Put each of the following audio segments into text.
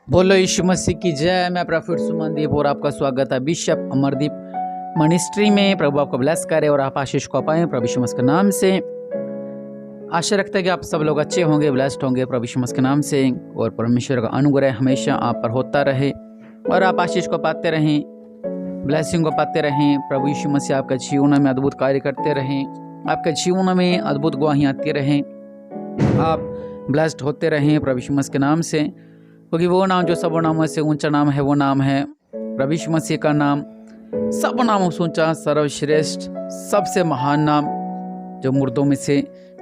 बोलो यीशु मसीह की जय। मैं प्रॉफिट सुमनदीप और आपका स्वागत है बिशप अमरदीप मिनिस्ट्री में। प्रभु आपको ब्लेस करे और आप आशीष को पाएं प्रभु यीशु मसीह के नाम से। आशा रखते हैं कि आप सब लोग अच्छे होंगे, ब्लेस्ड होंगे प्रभु यीशु मसीह के नाम से, और परमेश्वर का अनुग्रह हमेशा आप पर होता रहे और आप आशीष को पाते रहें, ब्लेसिंग को पाते रहें। प्रभु यीशु मसीह आपके जीवन में अद्भुत कार्य करते रहें, आपके जीवन में अद्भुत गवाहियाँ आती रहें, आप ब्लेस्ड होते रहें प्रभु यीशु मसीह के नाम से। क्योंकि वो नाम जो सब नामों से ऊंचा नाम है, वो नाम है प्रभु यीशु मसीह का नाम। सब नामों से ऊंचा, सर्वश्रेष्ठ, सबसे महान नाम, जो मुर्दों में से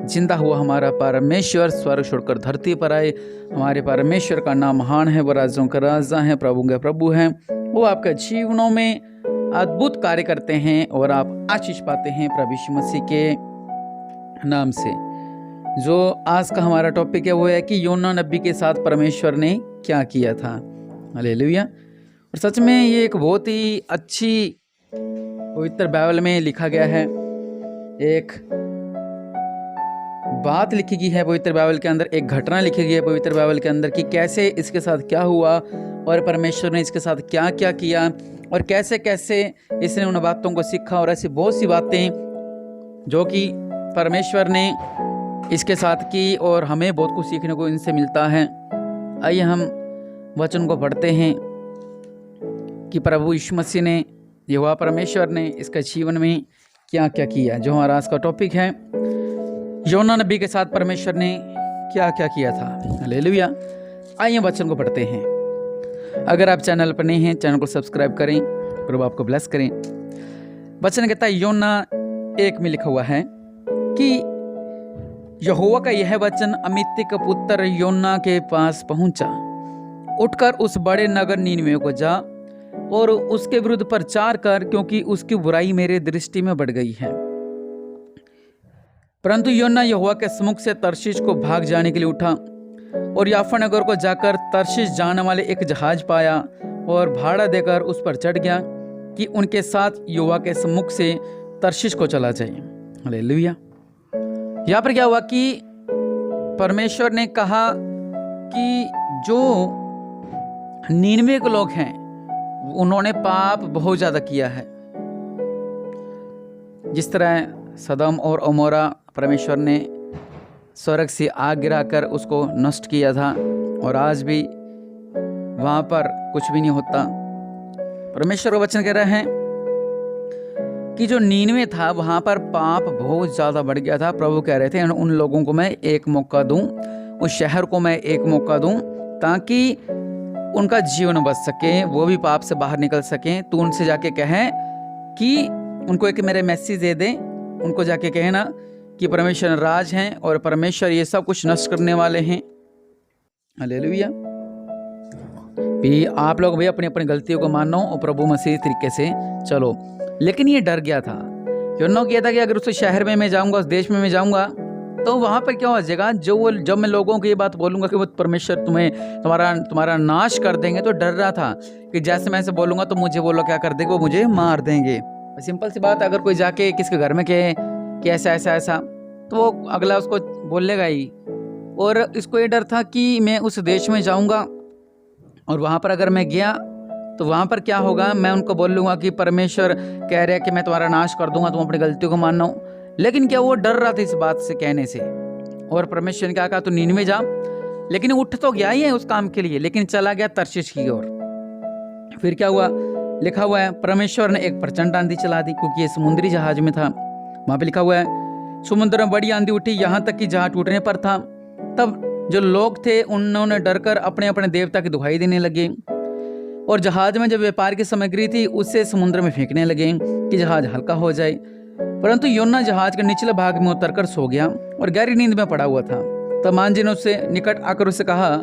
जिंदा हुआ हमारा परमेश्वर स्वर्ग छोड़कर धरती पर आए। हमारे परमेश्वर का नाम महान है, वो राजों का राजा है, प्रभु के प्रभु हैं। वो आपके जीवनों में अद्भुत कार्य करते हैं और आप आशीष पाते हैं प्रभु यीशु मसीह के नाम से। जो आज का हमारा टॉपिक है वो है कि योना नबी के साथ परमेश्वर ने क्या किया था। हालेलुया। और सच में ये एक बहुत ही अच्छी पवित्र बाइबल में लिखा गया है, एक बात लिखी गई है पवित्र बाइबल के अंदर, एक घटना लिखी गई है पवित्र बाइबल के अंदर कि कैसे इसके साथ क्या हुआ और परमेश्वर ने इसके साथ क्या क्या किया और कैसे कैसे इसने उन बातों को सीखा। और ऐसी बहुत सी बातें जो कि परमेश्वर ने इसके साथ की और हमें बहुत कुछ सीखने को इनसे मिलता है। आइए हम वचन को पढ़ते हैं कि प्रभु यीशु मसीह ने, यहोवा परमेश्वर ने इसके जीवन में क्या क्या किया। जो हमारा आज का टॉपिक है, योना नबी के साथ परमेश्वर ने क्या क्या किया था। हालेलुया। आइए वचन को पढ़ते हैं। अगर आप चैनल पर नहीं हैं, चैनल को सब्सक्राइब करें, प्रभु आपको ब्लेस करें। वचन कहता है, योना 1 में लिखा हुआ है कि यहोवा का यह वचन अमित्ती का पुत्र योना के पास पहुंचा। उठकर उस बड़े नगर नीनवे को जा और उसके विरुद्ध प्रचार कर, क्योंकि उसकी बुराई मेरे दृष्टि में बढ़ गई है। परंतु योना यहोवा के सम्मुख से तर्शीश को भाग जाने के लिए उठा और याफा नगर को जाकर तर्शीश जाने वाले एक जहाज पाया और भाड़ा देकर उस पर चढ़ गया कि उनके साथ यहोवा के सम्मुख से तर्शीश को चला जाए। हालेलुया। यहाँ पर क्या हुआ कि परमेश्वर ने कहा कि जो नीनवे के लोग हैं उन्होंने पाप बहुत ज़्यादा किया है। जिस तरह सदम और अमोरा परमेश्वर ने स्वर्ग से आग गिराकर उसको नष्ट किया था, और आज भी वहाँ पर कुछ भी नहीं होता। परमेश्वर का वचन कह रहे हैं कि जो नीनवे था वहाँ पर पाप बहुत ज़्यादा बढ़ गया था। प्रभु कह रहे थे उन लोगों को मैं एक मौका दूं, उस शहर को मैं एक मौका दूं, ताकि उनका जीवन बच सके, वो भी पाप से बाहर निकल सकें। तो उनसे जाके कहें कि उनको एक मेरे मैसेज दे दें, उनको जाके कहना कि परमेश्वर राज हैं और परमेश्वर ये सब कुछ नष्ट करने वाले हैं। हालेलुया। भी आप लोग भी अपनी अपनी गलतियों को मानो और प्रभु मसीह तरीके से चलो। लेकिन ये डर गया था। योना किया था कि अगर उस शहर में मैं जाऊंगा, उस देश में मैं जाऊंगा, तो वहां पर क्या हो जाएगा, जब मैं लोगों को ये बात बोलूंगा कि वो परमेश्वर तुम्हारा नाश कर देंगे, तो डर रहा था कि जैसे मैं ऐसे बोलूंगा तो मुझे वो लोग क्या कर देंगे, वो मुझे मार देंगे। सिंपल सी बात, अगर कोई जाके किसके घर में कहे कि ऐसा ऐसा ऐसा, तो वो अगला उसको बोलेगा ही। और इसको ये डर था कि मैं उस देश में जाऊंगा और वहां पर अगर मैं गया तो वहाँ पर क्या होगा, मैं उनको बोलूँगा कि परमेश्वर कह रहे हैं कि मैं तुम्हारा नाश कर दूंगा, तुम अपनी गलतियों को मानो। लेकिन क्या वो डर रहा था इस बात से कहने से। और परमेश्वर ने क्या कहा, तू नीनवे जा। लेकिन उठ तो गया ही है उस काम के लिए, लेकिन चला गया तर्शीश की ओर। फिर क्या हुआ, लिखा हुआ है परमेश्वर ने एक प्रचंड आंधी चला दी, क्योंकि ये समुद्री जहाज में था। वहाँ पे लिखा हुआ है समुद्र में बड़ी आंधी उठी, यहाँ तक कि जहाज टूटने पर था। तब जो लोग थे उन्होंने डरकर अपने अपने देवता की दुहाई देने लगे और जहाज में जो व्यापार की सामग्री थी उसे समुद्र में फेंकने लगे कि जहाज हल्का हो जाए। परंतु योना जहाज के निचले भाग में उतरकर सो गया और गहरी नींद में पड़ा हुआ था। तब मांझी ने उससे निकट आकर उससे कहा,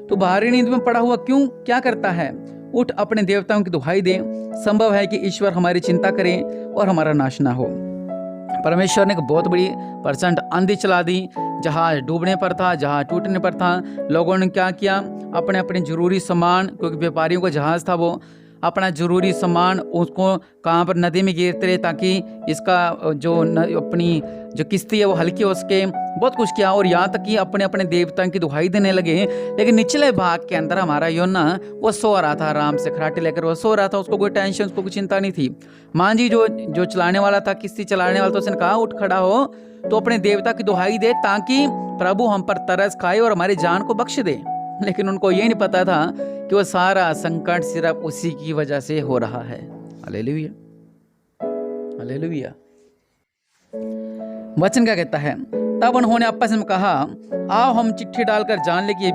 तू बाहरी नींद में पड़ा हुआ क्यों क्या करता है? उठ, अपने देवताओं की दुहाई दे। संभव है कि ईश्वर हमारी चिंता करे और हमारा नाश ना हो। परमेश्वर ने एक बहुत बड़ी प्रचंड आंधी चला दी, जहाज डूबने पर था, जहाज टूटने पर था। लोगों ने क्या किया, अपने अपने जरूरी सामान, क्योंकि व्यापारियों का जहाज था, वो अपना जरूरी सामान उसको कहाँ पर नदी में गिरते रहे ताकि इसका अपनी जो किश्ती है वो हल्की हो सके। बहुत कुछ किया और यहाँ तक कि अपने अपने देवताओं की दुहाई देने लगे। लेकिन निचले भाग के अंदर हमारा योना वो सो रहा था, आराम से खराटे लेकर वो सो रहा था। उसको कोई टेंशन, उसको कोई चिंता नहीं थी। माँ जी जो चलाने वाला था, किश्ती चलाने वाला, तो उसने कहा उठ खड़ा हो तो अपने देवता की दुहाई दे ताकि प्रभु हम पर तरस खाए और हमारी जान को बख्श दे। लेकिन उनको ये नहीं पता था कि वो सारा संकट सिर्फ उसी की वजह से हो रहा है। Hallelujah, hallelujah. वचन क्या कहता है? तब उन्होंने आपस में कहा, आओ हम चिट्ठी डालकर जान ले कि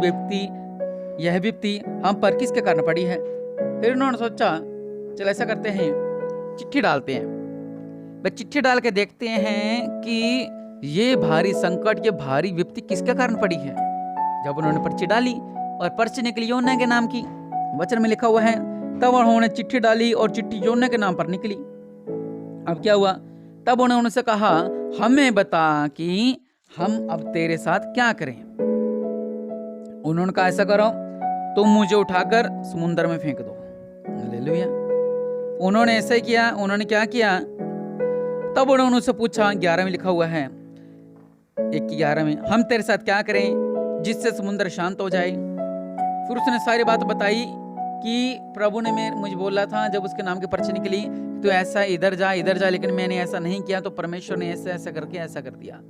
यह विपत्ति हम पर किसके कारण पड़ी है। फिर उन्होंने सोचा चल ऐसा करते हैं, चिट्ठी डालते हैं। वे चिट्ठी डाल के देखते हैं कि ये भारी संकट, ये भारी विपत्ति किसके कारण पड़ी है। जब उन्होंने पर्ची डाली और पर्ची निकली योना के नाम की, वचन में लिखा हुआ है तब उन्होंने चिट्ठी डाली और चिट्ठी योना के नाम पर निकली। अब क्या हुआ? तब उन्होंने उनसे कहा, हमें बता कि हम अब तेरे साथ क्या करें। उन्होंने कहा ऐसा करो, तुम मुझे उठाकर समुद्र में फेंक दो। हालेलुया। उन्होंने ऐसा ही किया। उन्होंने क्या किया? तब उन्होंने उनसे पूछा, 11 में लिखा हुआ है, 1:11 में, हम तेरे साथ क्या करें जिससे समुद्र शांत हो जाए। फिर उसने सारी बात बताई कि प्रभु ने मुझे बोला था जब उसके नाम की पर्ची निकली तो ऐसा इधर जा, लेकिन मैंने ऐसा नहीं किया तो परमेश्वर ने ऐसा ऐसा करके ऐसा कर दिया।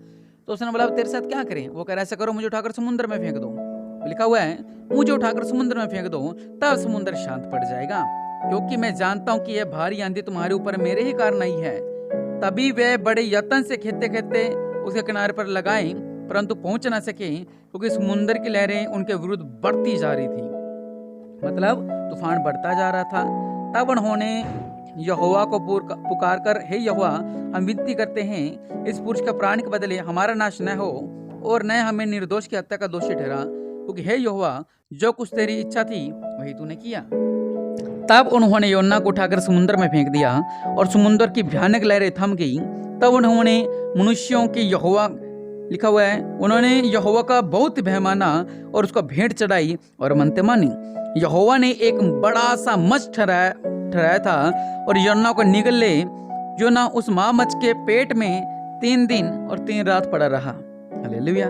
तो उसने बोला तेरे साथ क्या करें? वो कह रहा ऐसा करो, मुझे उठाकर समुद्र में फेंक दो। लिखा हुआ है मुझे उठाकर समुद्र में फेंक दो, तब समुद्र शांत पड़ जाएगा, क्योंकि मैं जानता हूँ कि यह भारी आंधी तुम्हारे ऊपर मेरे ही कारण नहीं है। तभी वे बड़े यत्न से खेते खेते उसके किनारे पर लगाए, परंतु पहुंच ना सके, क्योंकि समुद्र की लहरें उनके विरुद्ध बढ़ती जा रही थी। मतलब तूफान बढ़ता जा रहा था। तब उन्होंने यहोवा को पुकार कर, हे यहोवा, हम विनती करते हैं इस पुरुष के प्राण के बदले हमारा नाश न हो और न हमें निर्दोष की हत्या का दोषी ठहरा, क्योंकि हे यहोवा, जो कुछ तेरी इच्छा थी वही तूने किया। तब उन्होंने योना को उठाकर समुद्र में फेंक दिया और समुद्र की भयानक लहरें थम गई। तब उन्होंने मनुष्यों की यहोवा, लिखा हुआ है, उन्होंने यहोवा का बहुत भय माना और उसका भेंट चढ़ाई और मनते मानी। यहोवा ने एक बड़ा सा मछ ठहराया था और योना को निगल ले। योना उस महामछ के पेट में 3 दिन और 3 रात पड़ा रहा। हालेलुया।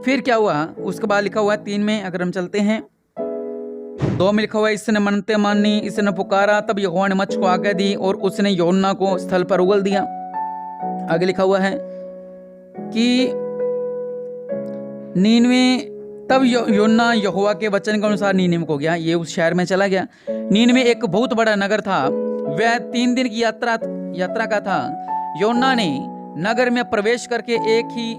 फिर क्या हुआ? उसके बाद लिखा हुआ है 3 में, अगर हम चलते हैं 2 में लिखा हुआ है, इसने मनते मानी, इसने पुकारा, तब यहोवा ने मछ को आज्ञा दी और उसने योना को स्थल पर उगल दिया। आगे लिखा हुआ है कि नीनवे, तब योना यहोवा के वचन के अनुसार नीनवे को गया। ये उस शहर में चला गया। नीनवे एक बहुत बड़ा नगर था, वह 3 दिन की यात्रा का था। योना ने नगर में प्रवेश करके एक ही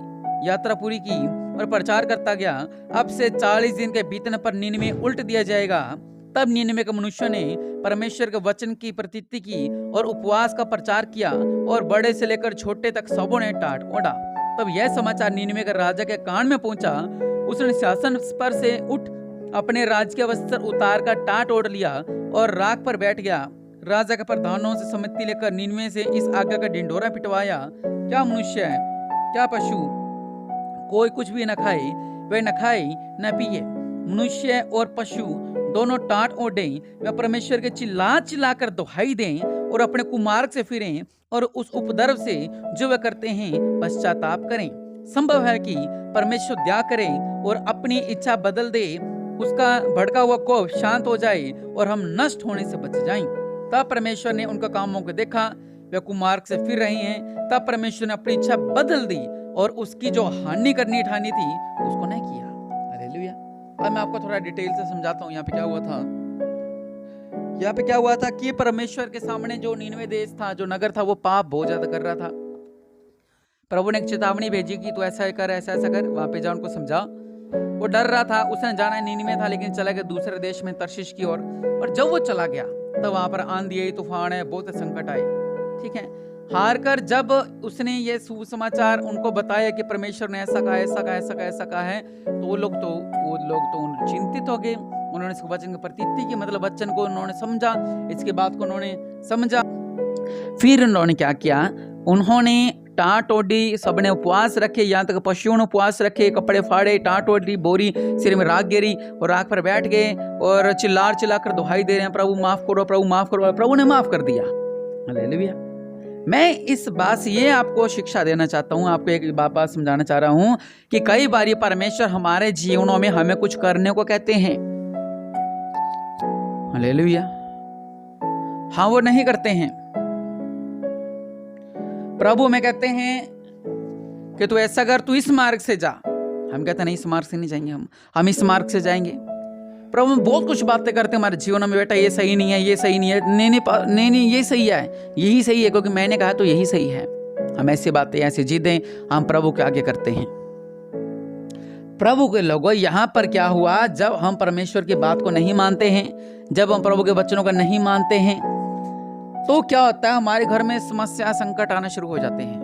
यात्रा पूरी की और प्रचार करता गया, अब से 40 दिन के बीतने पर नीनवे उल्ट दिया जाएगा। तब नीनवे के मनुष्यों ने परमेश्वर के वचन की प्रतीति की और उपवास का प्रचार किया और बड़े से लेकर छोटे तक सबों ने टाट ओढ़ा। तब यह समाचार नीनवे के राजा के कान में पहुंचा। उसने शासन पर से उठ अपने राज के वस्त्र उतार कर टाट ओढ़ लिया और राख पर बैठ गया। राजा के प्रधानों से सम्मति लेकर नीनवे से इस आज्ञा का ढिंढोरा पिटवाया, क्या मनुष्य है, क्या पशु, कोई कुछ भी न खाए, वे न खाए न पिए। मनुष्य और पशु दोनों टाट ओढ़े, वे परमेश्वर के चिल्ला कर दुहाई दें और अपने कुमार्ग से फिरें और उस उपद्रव से जो वे करते हैं पश्चाताप करें। संभव है कि परमेश्वर दया करे और अपनी इच्छा बदल दे, उसका भड़का हुआ कोप शांत हो जाए और हम नष्ट होने से बच जाएं। तब परमेश्वर ने उनका कामों को देखा, वे कुमार्ग से फिर रहे हैं। तब परमेश्वर ने अपनी इच्छा बदल दी और उसकी जो हानि करनी ठानी थी उसको नहीं किया। हालेलुया। अब मैं आपको थोड़ा डिटेल से समझाता हूँ। यहाँ पे क्या हुआ था कि परमेश्वर के सामने जो नीनवे देश था, जो नगर था, वो पाप बहुत ज्यादा कर रहा था। प्रभु ने एक चेतावनी भेजी कि तू ऐसा कर, ऐसा कर, वहां पे जा, उनको समझा। वो डर रहा था, उसने जाना नीनवे था, लेकिन चला गया दूसरे देश में, तर्शीश की ओर। और जब वो चला गया तब वहां पर आंधी आई, तूफान है, बहुत संकट आए। ठीक है, हार कर जब उसने ये सुसमाचार उनको बताया कि परमेश्वर ने ऐसा कहा है, तो वो लोग तो चिंतित हो गए। उन्होंने इस वचन की प्रतीति की, मतलब वचन को उन्होंने समझा, इसके बात को उन्होंने समझा। फिर उन्होंने क्या किया? उन्होंने टाट ओढ़ी, सबने उपवास रखे, यहाँ तक पशुओं ने उपवास रखे, कपड़े फाड़े, टाट ओढ़ी, बोरी सिर में राख गिरी और राख पर बैठ गए और चिल्ला कर दुहाई दे रहे हैं, प्रभु माफ करो, प्रभु माफ करो। प्रभु ने माफ कर दिया। हालेलुया। मैं इस बात से ये आपको शिक्षा देना चाहता हूँ, आपको एक बात समझाना चाह रहा हूँ कि कई बार ये परमेश्वर हमारे जीवनों में हमें कुछ करने को कहते हैं, हालेलुया, हाँ वो नहीं करते हैं। प्रभु में कहते हैं कि तू ऐसा कर, तू इस मार्ग से जा। हम कहते हैं नहीं, इस मार्ग से नहीं जाएंगे, हम इस मार्ग से जाएंगे। प्रभु में बहुत कुछ बातें करते हैं हमारे जीवन में, बेटा ये सही नहीं है, ये सही नहीं है, नहीं ये सही है, यही सही है क्योंकि मैंने कहा तो यही सही है। हम ऐसी बातें, ऐसी जिदें हम प्रभु के आगे करते हैं। प्रभु के लोगों, यहाँ पर क्या हुआ, जब हम परमेश्वर की बात को नहीं मानते हैं, जब हम प्रभु के वचनों को नहीं मानते हैं, तो क्या होता है, हमारे घर में समस्या, संकट आना शुरू हो जाते हैं।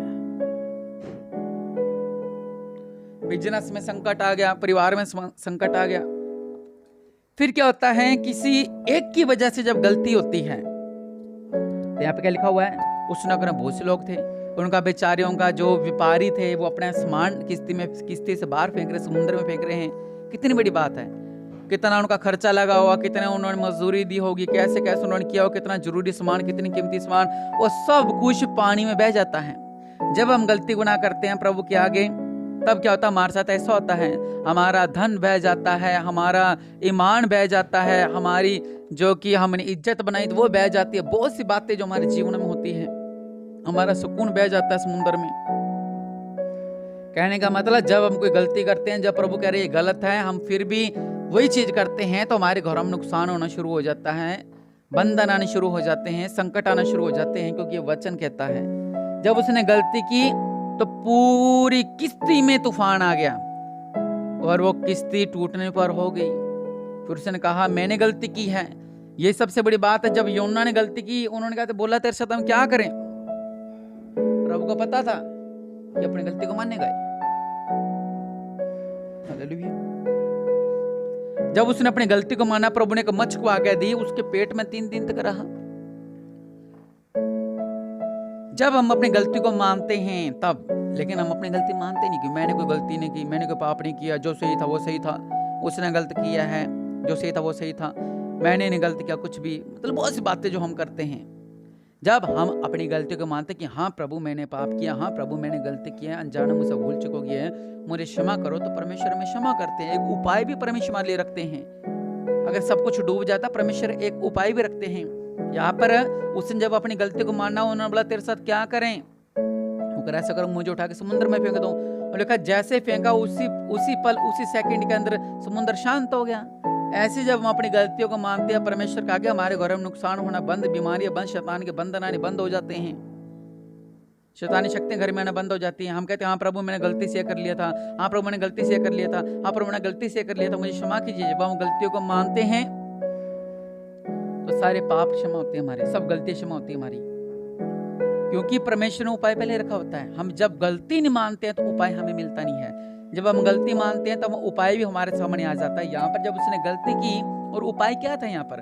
बिजनेस में संकट आ गया, परिवार में संकट आ गया। फिर क्या होता है, किसी एक की वजह से जब गलती होती है, तो यहाँ पे क्या लिखा हुआ है, उस नगर में बहुत से लोग थे, उनका बेचारियों का जो व्यापारी थे वो अपना सामान किस्ती से बाहर फेंक रहे, समुद्र में फेंक रहे हैं। कितनी बड़ी बात है, कितना उनका खर्चा लगा हुआ, कितने उन्होंने मजदूरी दी होगी, कैसे कैसे उन्होंने किया होगा, कितना जरूरी सामान, कितनी कीमती सामान, वो सब कुछ पानी में बह जाता है। जब हम गलती गुनाह करते हैं प्रभु के आगे, तब क्या होता है, हमारे साथ ऐसा होता है, हमारा धन बह जाता है, हमारा ईमान बह जाता है, हमारी जो कि हमने इज्जत बनाई तो वो बह जाती है। बहुत सी बातें जो हमारे जीवन में होती है, हमारा सुकून बह जाता है समुद्र में। कहने का मतलब, जब हम कोई गलती करते हैं, जब प्रभु कह रहे ये गलत है, हम फिर भी वही चीज करते हैं, तो हमारे घरों में नुकसान होना शुरू हो जाता है, बंधन आने शुरू हो जाते हैं, संकट आना शुरू हो जाते हैं। क्योंकि ये वचन कहता है, जब उसने गलती की तो पूरी किश्ती में तूफान आ गया और वो किश्ती टूटने पर हो गई। फिर उसने कहा मैंने गलती की है। ये सबसे बड़ी बात है। जब योना ने गलती की, उन्होंने कहा, बोला तेरे साथ हम क्या करें। प्रभु को पता था कि अपनी गलती को मानेगा। हालेलुया। जब उसने अपनी गलती को माना, प्रभु ने एक मच्छ को आज्ञा दी, उसके पेट में 3 दिन तक रहा। जब हम अपनी गलती को मानते हैं तब, लेकिन हम अपनी गलती मानते नहीं कि मैंने कोई गलती नहीं की, मैंने कोई पाप नहीं किया, जो सही था वो सही था, उसने गलत किया है, जो सही था वो सही था, मैंने नहीं गलत किया कुछ भी। मतलब बहुत सी बातें जो हम करते हैं। जब हम अपनी गलती को मानते कि हाँ प्रभु मैंने पाप किया, हाँ प्रभु मैंने गलती किया, अनजाने मुझसे भूल चुक गया है, मुझे क्षमा करो, तो परमेश्वर हमें क्षमा करते हैं। एक उपाय भी परमेश्वर हमारे लिए रखते हैं। अगर सब कुछ डूब जाता, परमेश्वर एक उपाय भी रखते हैं। यहाँ पर उसने जब अपनी गलती को मानना, उन्होंने बोला तेरे साथ क्या करें, वो कर ऐसा करो, मुझे उठा के समुद्र में फेंक दो। और लिखा जैसे फेंका उसी पल, उसी सेकंड के अंदर समुद्र शांत हो गया। ऐसे जब हम अपनी गलतियों को मानते हैं, परमेश्वर का आगे, हमारे घर में नुकसान होना बंद, बीमारियां बंद, शैतान के बंधन आने बंद हो जाते हैं, शैतानी शक्तियां घर में आना बंद हो जाती हैं। हम कहते हैं हाँ प्रभु मैंने गलती से कर लिया था, हाँ प्रभु मैंने गलती से कर लिया था, हाँ प्रभु मैंने गलती से कर लिया था, मुझे क्षमा कीजिए। जब हम गलतियों को मानते हैं तो सारे पाप क्षमा होते हैं, हमारे सब गलतियां क्षमा होती है हमारी, क्योंकि परमेश्वर ने उपाय पहले रखा होता है। हम जब गलती नहीं मानते हैं तो उपाय हमें मिलता नहीं है। जब हम गलती मानते हैं तब उपाय भी हमारे सामने आ जाता है। यहाँ पर जब उसने गलती की, और उपाय क्या था यहाँ पर,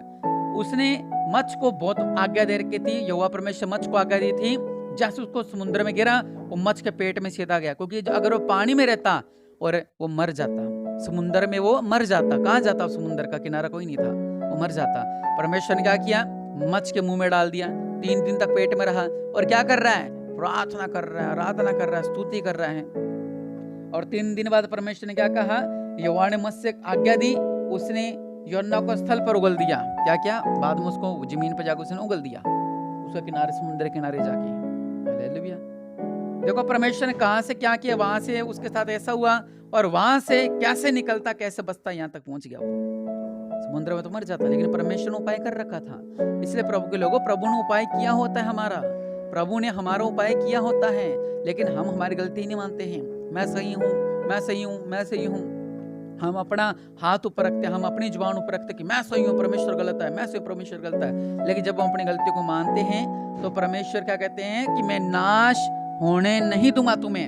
उसने मच्छ को बहुत आज्ञा दे रखी थी, यहोवा परमेश्वर मच्छ को आज्ञा दी थी, जैसे उसको समुद्र में गिरा, वो मच्छ के पेट में सीधा गया। क्योंकि अगर वो पानी में रहता और वो मर जाता, समुद्र में वो मर जाता, कहाँ जाता, समुद्र का किनारा कोई नहीं था, वो मर जाता। परमेश्वर ने क्या किया, मच्छ के मुंह में डाल दिया, 3 दिन तक पेट में रहा, और क्या कर रहा है, प्रार्थना कर रहा है, आराधना कर रहा है, स्तुति कर रहा है। और 3 दिन बाद परमेश्वर ने क्या कहा, यहोवा ने मत्स्य से आज्ञा दी, उसने योना को स्थल पर उगल दिया। क्या क्या, बाद में उसको जमीन पर जाकर उसने उगल दिया, उसके किनारे, समुद्र के किनारे जाके। हालेलुया। देखो परमेश्वर ने कहां से क्या किया, वहां से उसके साथ ऐसा हुआ, और वहां से कैसे निकलता, कैसे बचता, यहाँ तक पहुंच गया। वो समुद्र में तो मर जाता, लेकिन परमेश्वर ने उपाय कर रखा था। इसलिए प्रभु के लोगों, प्रभु ने उपाय किया होता है हमारा, प्रभु ने हमारा उपाय किया होता है, लेकिन हम हमारी गलती नहीं मानते हैं। मैं सही हूँ, मैं सही हूँ, मैं सही हूँ। हम अपना हाथ ऊपर रखते हैं, हम अपनी जुबान ऊपर रखते हैं कि मैं सही हूँ, परमेश्वर गलत है, मैं सही, परमेश्वर गलत है। लेकिन जब हम अपनी गलती को मानते हैं तो परमेश्वर क्या कहते हैं कि मैं नाश होने नहीं दूंगा तुम्हें,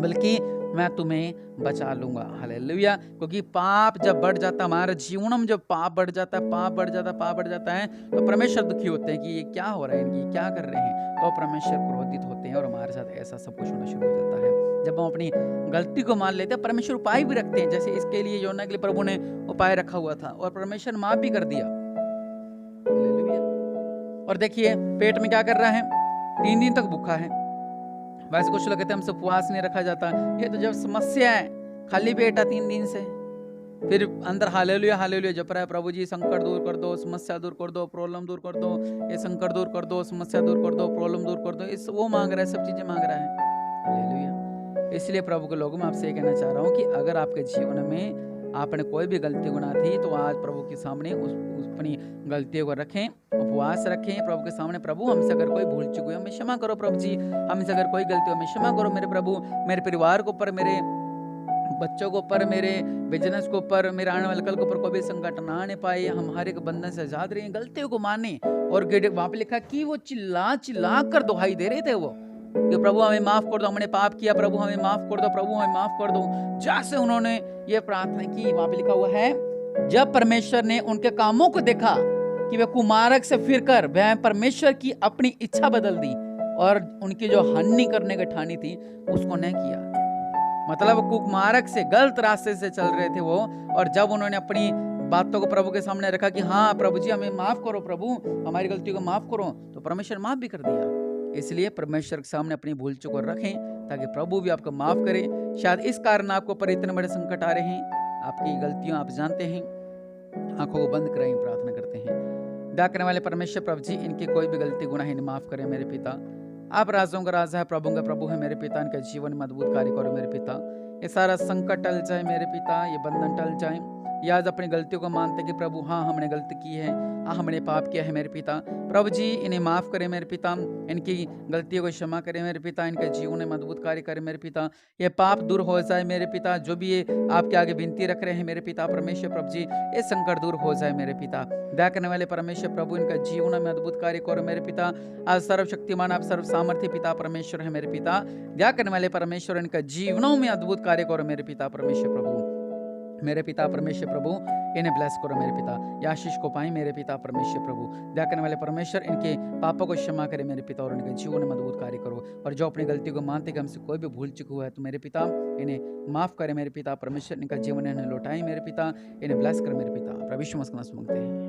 बल्कि मैं तुम्हें बचा लूंगा। हालेलुया। क्योंकि पाप जब बढ़ जाता है, हमारे जीवन में जब पाप बढ़ जाता है, पाप बढ़ जाता है, तो परमेश्वर दुखी होते हैं कि ये क्या हो रहा है, इनकी क्या कर रहे हैं। तो परमेश्वर क्रोधित होते हैं और हमारे साथ ऐसा सब कुछ होना शुरू हो जाता है। जब हम अपनी गलती को मान लेते हैं, परमेश्वर उपाय भी रखते हैं। जैसे इसके लिए योना के लिए प्रभु ने उपाय रखा हुआ था और परमेश्वर माफ भी कर दिया। हालेलुया। और देखिए पेट में क्या कर रहा है, 3 दिन तक भूखा है। वैसे कुछ लोग कहते हैं हमसे उपवास नहीं रखा जाता। ये तो जब समस्या है, खाली पेट है 3 दिन से, फिर अंदर हालेलुया हालेलुया जप रहा है, प्रभु जी संकट दूर कर दो, समस्या दूर कर दो, प्रॉब्लम दूर कर दो, ये संकट दूर कर दो, समस्या दूर कर दो, प्रॉब्लम दूर कर दो, इस वो मांग रहा है, सब चीजें मांग रहा है। हालेलुया। इसलिए प्रभु के लोगों में आपसे ये कहना चाह रहा हूँ कि अगर आपके जीवन में आपने कोई भी गलती गुनाह थी, तो आज प्रभु के सामने उस अपनी गलतियों को रखें, उपवास रखें प्रभु के सामने। प्रभु हमसे अगर कोई भूल चुकी है हमें क्षमा करो प्रभु जी, हमसे अगर कोई गलती हो हमें क्षमा करो मेरे प्रभु। मेरे परिवार के ऊपर, मेरे बच्चों के ऊपर, मेरे बिजनेस के ऊपर, मेरे आने वाले कल के ऊपर कोई भी संकट ना आने पाए, हम हर एक बंधन से आजाद रहे, गलतियों को माने। और वहां पे लिखा कि वो चिल्ला चिल्ला कर दुहाई दे रहे थे वो कि प्रभु हमें माफ कर दो, हमने पाप किया, प्रभु हमें माफ कर दो, प्रभु हमें माफ कर दो। जैसे उन्होंने ये प्रार्थना की, वहां पे लिखा हुआ है जब परमेश्वर ने उनके कामों को देखा कि वे कुमारक से फिरकर वह परमेश्वर की अपनी इच्छा बदल दी और उनकी जो हानि करने की ठानी थी उसको नहीं किया। मतलब कुमारक से गलत रास्ते से चल रहे थे वो, और जब उन्होंने अपनी बातों को प्रभु के सामने रखा कि हाँ प्रभु जी हमें माफ करो, प्रभु हमारी गलतियों को माफ करो, तो परमेश्वर माफ भी कर दिया। इसलिए परमेश्वर के सामने अपनी भूल चूक रखें ताकि प्रभु भी आपको माफ करे। शायद इस कारण आपको पर इतने बड़े संकट आ रहे हैं, आपकी गलतियां आप जानते हैं। आंखों को बंद करें, प्रार्थना करते हैं। दया करने वाले परमेश्वर प्रभु जी, इनकी कोई भी गलती गुनाह इन्हें माफ करें मेरे पिता। आप राजों का राजा है, प्रभु का प्रभु है मेरे पिता। इनके जीवन में अद्भुत कार्य करो मेरे पिता। ये सारा संकट टल जाए मेरे पिता, ये बंधन टल जाए। ये आज अपनी गलतियों को मानते कि प्रभु हाँ हमने गलती की है, हाँ हमने पाप किया है मेरे पिता। प्रभु जी इन्हें माफ करें मेरे पिता, इनकी गलतियों को क्षमा करें मेरे पिता, इनके जीवन में अद्भुत कार्य करें मेरे पिता। ये पाप दूर हो जाए मेरे पिता, जो भी ये आपके आगे विनती रख रहे हैं मेरे पिता परमेश्वर प्रभु जी, ये संकट दूर हो जाए मेरे पिता। दया करने वाले परमेश्वर प्रभु, इनका जीवन में अद्भुत कार्य करो मेरे पिता। आज सर्वशक्तिमान आप सर्व सामर्थ्य पिता परमेश्वर है मेरे पिता। दया करने वाले परमेश्वर, इनका जीवनों में अद्भुत कार्य करो मेरे पिता परमेश्वर प्रभु। मेरे पिता परमेश्वर प्रभु इन्हें ब्लेस करो मेरे पिता, या आशीष को पाए मेरे पिता परमेश्वर प्रभु। दया करने वाले परमेश्वर, इनके पापों को क्षमा करे मेरे पिता और इनके जीवन में अद्भुत कार्य करो। और जो अपनी गलती को मानते कि हमसे कोई भी भूल चुका हुआ है तो मेरे पिता इन्हें माफ करे मेरे पिता परमेश्वर, इनका जीवन इन्हें लौटाए मेरे पिता, इन्हें ब्लेस कर मेरे पिता। प्रभु यीशु मसीह के नाम से मांगते हैं।